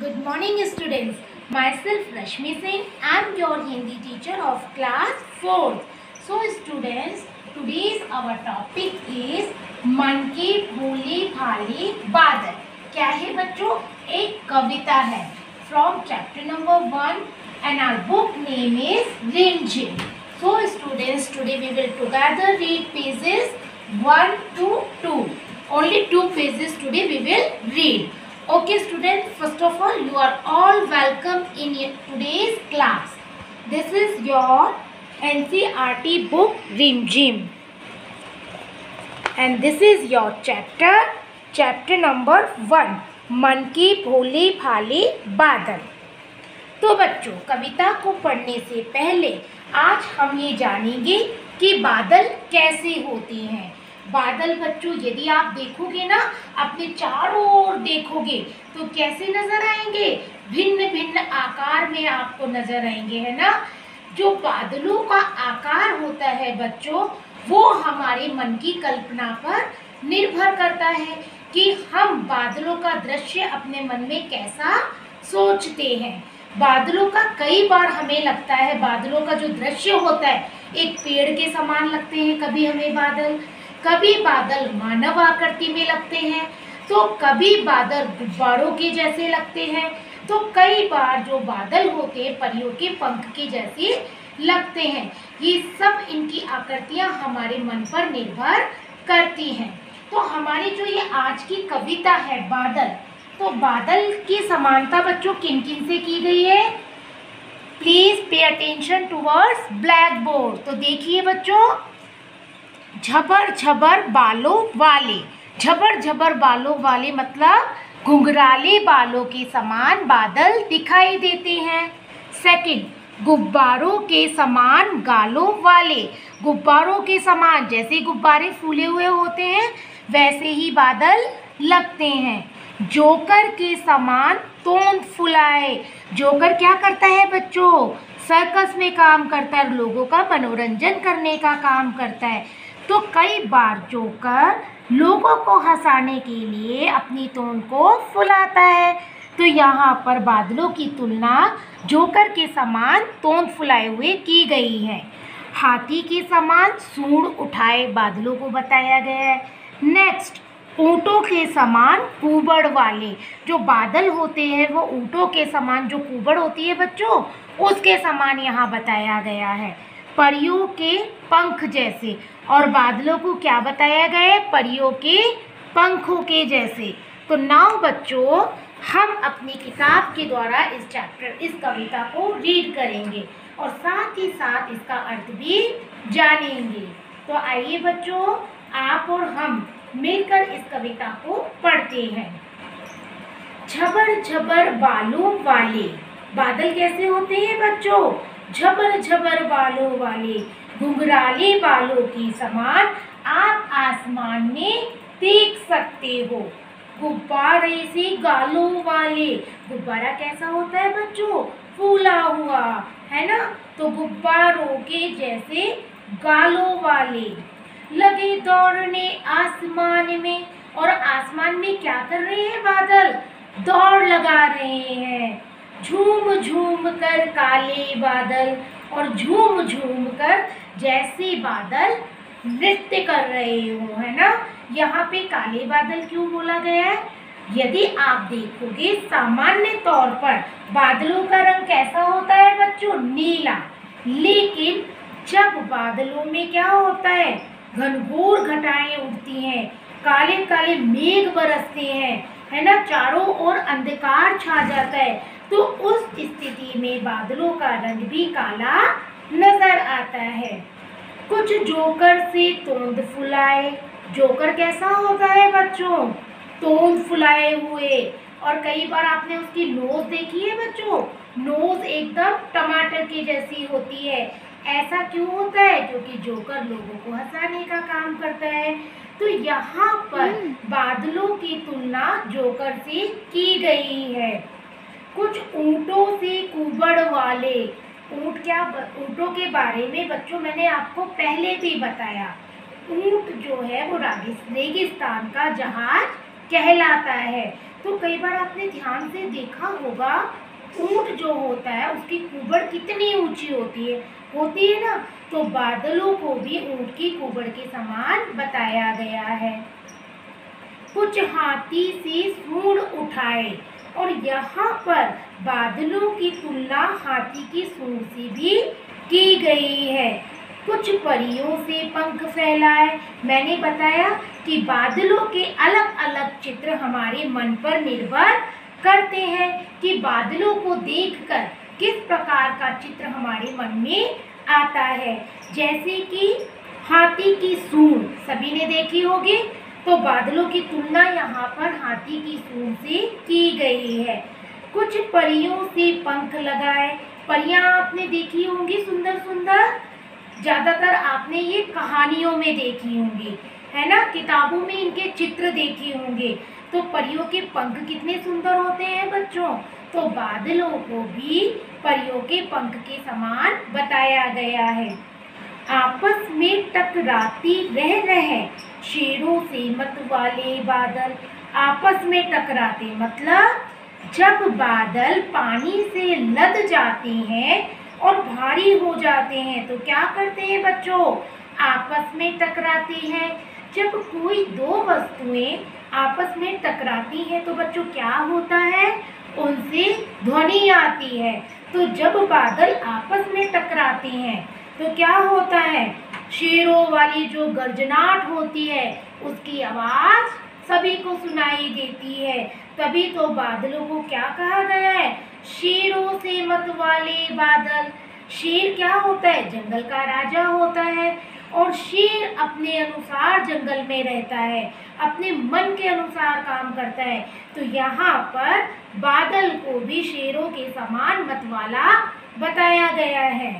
Good morning students. Myself Rashmi Singh. I am your Hindi teacher of class 4th. So students, today's our topic is मन की भोली भाली बादल. क्या है बच्चों? एक कविता है from chapter number 1 and our book name is Rimjim. So students, today we will together read pages 1 to 2. Only 2 pages today we will read. Okay students, first of all you are all welcome in today's class. This is your NCERT book Rimjim and this is your chapter number 1 मन की भोली भाली बादल. तो बच्चों, कविता को पढ़ने से पहले आज हम ये जानेंगे कि बादल कैसे होते हैं. बादल बच्चों, यदि आप देखोगे ना, अपने चारों ओर देखोगे तो कैसे नजर आएंगे? भिन्न भिन्न आकार में आपको नजर आएंगे, है ना. जो बादलों का आकार होता है बच्चों, वो हमारे मन की कल्पना पर निर्भर करता है कि हम बादलों का दृश्य अपने मन में कैसा सोचते हैं. बादलों का कई बार हमें लगता है, बादलों का जो दृश्य होता है एक पेड़ के समान लगते हैं कभी हमें बादल, कभी बादल मानव आकृति में लगते हैं, तो कभी बादल गुब्बारों के जैसे लगते हैं, तो कई बार जो बादल होते हैं परियों के पंख के जैसे लगते हैं. ये सब इनकी आकृतियां हमारे मन पर निर्भर करती हैं. तो हमारी जो ये आज की कविता है बादल, तो बादल की समानता बच्चों किन किन से की गई है? Please pay attention towards black board. तो देखिए बच्चों, झबर झबर बालों वाले. झबर झबर बालों वाले मतलब घुंघराले बालों के समान बादल दिखाई देते हैं. सेकंड, गुब्बारों के समान गालों वाले. गुब्बारों के समान, जैसे गुब्बारे फूले हुए होते हैं वैसे ही बादल लगते हैं. जोकर के समान तोंद फुलाए. जोकर क्या करता है बच्चों? सर्कस में काम करता है, लोगों का मनोरंजन करने का काम करता है. तो कई बार जोकर लोगों को हंसाने के लिए अपनी तोंद को फुलाता है. तो यहाँ पर बादलों की तुलना जोकर के समान तोंद फुलाए हुए की गई है. हाथी के समान सूंड उठाए बादलों को बताया गया है. नेक्स्ट, ऊँटों के समान कुबड़ वाले. जो बादल होते हैं वो ऊँटों के समान, जो कुबड़ होती है बच्चों, उसके समान यहाँ बताया गया है. परियों के पंख जैसे. और बादलों को क्या बताया गया है? परियों के पंखों के जैसे. तो नाउ बच्चों, हम अपनी किताब के द्वारा इस कविता को रीड करेंगे और साथ ही साथ इसका अर्थ भी जानेंगे. तो आइए बच्चों, आप और हम मिलकर इस कविता को पढ़ते हैं. झबर झबर बालों वाले. बादल कैसे होते हैं बच्चों? झबर झबर बालों वाले, घुंघराले बालों के समान आप आसमान में देख सकते हो. गुब्बारे से गालों वाले. गुब्बारा कैसा होता है बच्चों? फूला हुआ, है ना. तो गुब्बारों के जैसे गालों वाले. लगे दौड़ने आसमान में. और आसमान में क्या कर रहे हैं बादल? दौड़ लगा रहे हैं. झूम झूम कर काले बादल. और झूम झूम कर जैसे बादल नृत्य कर रहे हो, है ना. यहाँ पे काले बादल क्यों बोला गया है? यदि आप देखोगे सामान्य तौर पर बादलों का रंग कैसा होता है बच्चों? नीला. लेकिन जब बादलों में क्या होता है? घनघोर घटाएं उड़ती हैं, काले काले मेघ बरसते हैं, है ना. चारों ओर अंधकार छा जाता है. तो उस स्थिति में बादलों का रंग भी काला नजर आता है. कुछ जोकर से तोंद फुलाए. जोकर कैसा होता है बच्चों? तोंद फुलाए हुए. और कई बार आपने उसकी नोज देखी है बच्चों? नोज एकदम टमाटर की जैसी होती है. ऐसा क्यों होता है? क्योंकि जोकर लोगों को हंसाने का काम करता है. तो यहाँ पर बादलों की तुलना जोकर से की गई है. कुछ ऊँटों से कुबड़ वाले. ऊँटों के बारे में बच्चों मैंने आपको पहले भी बताया. ऊँट जो है वो रेगिस्तान का जहाज कहलाता है. तो कई बार आपने ध्यान से देखा होगा, ऊंट जो होता है उसकी कुबड़ कितनी ऊंची होती है ना। तो बादलों को भी ऊंट की कुबड़ के समान बताया गया है। कुछ हाथी से सूंड उठाए, और यहाँ पर बादलों की तुलना हाथी की सूंड से भी की गई है। कुछ परियों से पंख फैलाए। मैंने बताया कि बादलों के अलग अलग चित्र हमारे मन पर निर्भर करते हैं कि बादलों को देखकर किस प्रकार का चित्र हमारे मन में आता है। जैसे कि हाथी की सूंड सभी ने देखी होगी, तो बादलों की तुलना यहाँ पर हाथी की सूंड से की गई है। कुछ परियों से पंख लगाए। परियां आपने देखी होंगी सुंदर सुंदर, ज़्यादातर आपने ये कहानियों में देखी होंगी, है ना, किताबों में इनके चित्र देखे होंगे। तो परियों के पंख कितने सुंदर होते हैं बच्चों। तो बादलों को भी परियों के पंख के समान बताया गया है। आपस में टकराती रह रहे शेरों से मतवाले बादल। आपस में टकराते मतलब जब बादल पानी से लद जाते हैं और भारी हो जाते हैं तो क्या करते हैं बच्चों, आपस में टकराते हैं। जब कोई दो वस्तुएं आपस में टकराती हैं तो बच्चों क्या होता है, उनसे ध्वनि आती है। तो जब बादल आपस में टकराते हैं तो क्या होता है, शेरों वाली जो गर्जनाहट होती है उसकी आवाज़ सभी को सुनाई देती है। तभी तो बादलों को क्या कहा गया है, शेरों से मतवाले बादल। शेर क्या होता है, जंगल का राजा होता है, और शेर अपने अनुसार जंगल में रहता है, अपने मन के अनुसार काम करता है। तो यहाँ पर बादल को भी शेरों के समान मतवाला बताया गया है।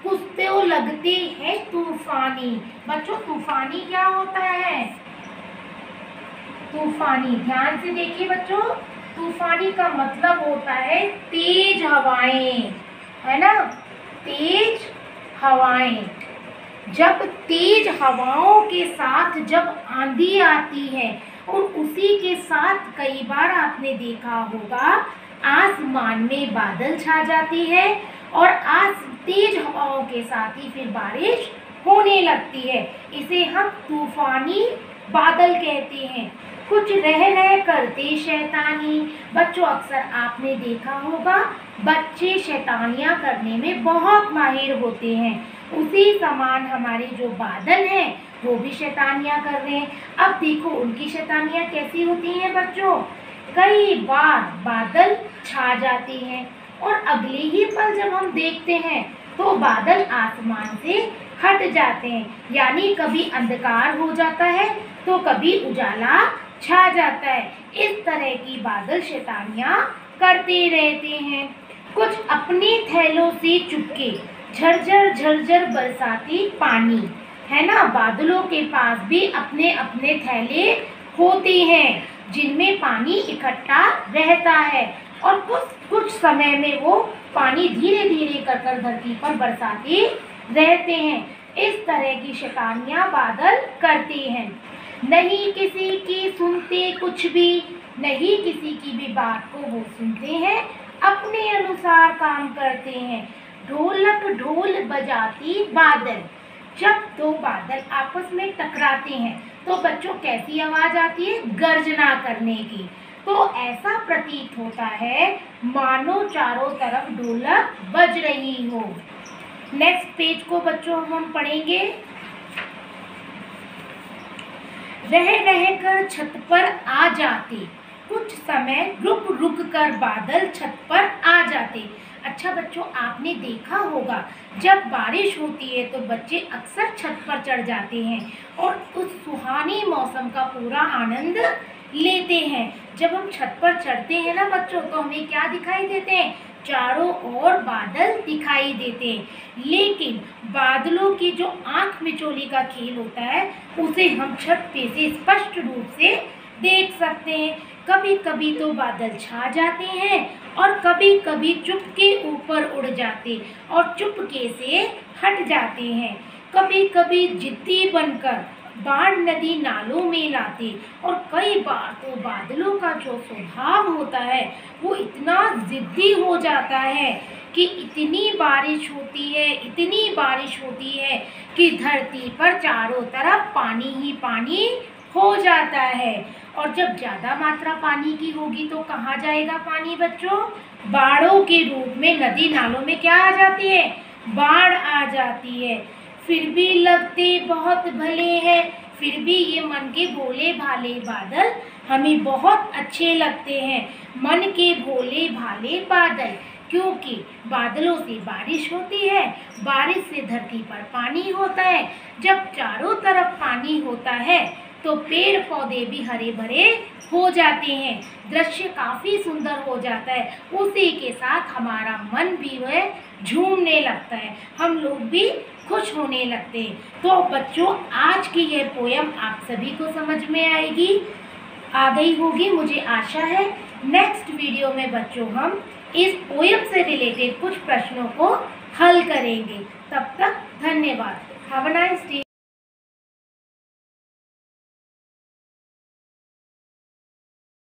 कुछ तो लगते हैं तूफानी। बच्चों तूफानी क्या होता है, तूफानी ध्यान से देखिए बच्चों, तूफानी का मतलब होता है तेज हवाएं, है ना, तेज हवाएं। जब तेज हवाओं के साथ जब आंधी आती है और उसी के साथ कई बार आपने देखा होगा आसमान में बादल छा जाती है और तेज हवाओं के साथ ही फिर बारिश होने लगती है, इसे हम तूफानी बादल कहते हैं। कुछ रह करते शैतानी। बच्चों अक्सर आपने देखा होगा बच्चे शैतानियाँ करने में बहुत माहिर होते हैं, उसी समान हमारे जो बादल हैं वो भी शैतानियाँ कर रहे हैं। अब देखो उनकी शैतानियाँ कैसी होती हैं बच्चों, कई बार बादल छा जाते हैं और अगले ही पल जब हम देखते हैं तो बादल आसमान से हट जाते हैं, यानी कभी अंधकार हो जाता है तो कभी उजाला छा जाता है। इस तरह की बादल शैतानियाँ करते रहते हैं। कुछ अपने थैलों से चुपके झरझर झरझर बरसाती पानी, है ना, बादलों के पास भी अपने अपने थैले होते हैं जिनमें पानी इकट्ठा रहता है और कुछ समय में वो पानी धीरे धीरे कर धरती पर बरसाते रहते हैं। इस तरह की शैतानियाँ बादल करते हैं। नहीं किसी की सुनते कुछ भी, नहीं किसी की भी बात को वो सुनते हैं, अपने अनुसार काम करते हैं। ढोलक ढोल बजाती बादल। जब दो बादल आपस में टकराते हैं तो बच्चों कैसी आवाज़ आती है, गर्जना करने की। तो ऐसा प्रतीत होता है मानो चारों तरफ ढोलक बज रही हो। नेक्स्ट पेज को बच्चों हम पढ़ेंगे। रह कर छत पर आ जाते, कुछ समय रुक रुक कर बादल छत पर आ जाते। अच्छा बच्चों आपने देखा होगा जब बारिश होती है तो बच्चे अक्सर छत पर चढ़ जाते हैं और उस सुहानी मौसम का पूरा आनंद लेते हैं। जब हम छत पर चढ़ते हैं ना बच्चों तो हमें क्या दिखाई देते हैं, चारों ओर बादल दिखाई देते हैं। लेकिन बादलों की जो आँख मिचौली का खेल होता है उसे हम छत पे से स्पष्ट रूप से देख सकते हैं। कभी कभी तो बादल छा जाते हैं और कभी कभी चुपके ऊपर उड़ जाते और चुपके से हट जाते हैं। कभी कभी जिद्दी बनकर बाढ़ नदी नालों में लाते। और कई बार तो बादलों का जो स्वभाव होता है वो इतना ज़िद्दी हो जाता है कि इतनी बारिश होती है कि धरती पर चारों तरफ पानी ही पानी हो जाता है। और जब ज़्यादा मात्रा पानी की होगी तो कहाँ जाएगा पानी बच्चों? बाढ़ों के रूप में नदी नालों में क्या आ जाती है? बाढ़ आ जाती है। फिर भी लगते बहुत भले हैं, फिर भी ये मन के भोले भाले बादल हमें बहुत अच्छे लगते हैं। मन के भोले भाले बादल, क्योंकि बादलों से बारिश होती है, बारिश से धरती पर पानी होता है। जब चारों तरफ पानी होता है तो पेड़ पौधे भी हरे भरे हो जाते हैं, दृश्य काफ़ी सुंदर हो जाता है। उसी के साथ हमारा मन भी वह झूमने लगता है, हम लोग भी खुश होने लगते हैं। तो बच्चों, आज की यह पोयम आप सभी को समझ में आ गई होगी, मुझे आशा है। नेक्स्ट वीडियो में बच्चों हम इस पोयम से रिलेटेड कुछ प्रश्नों को हल करेंगे। तब तक धन्यवाद। Have a nice day.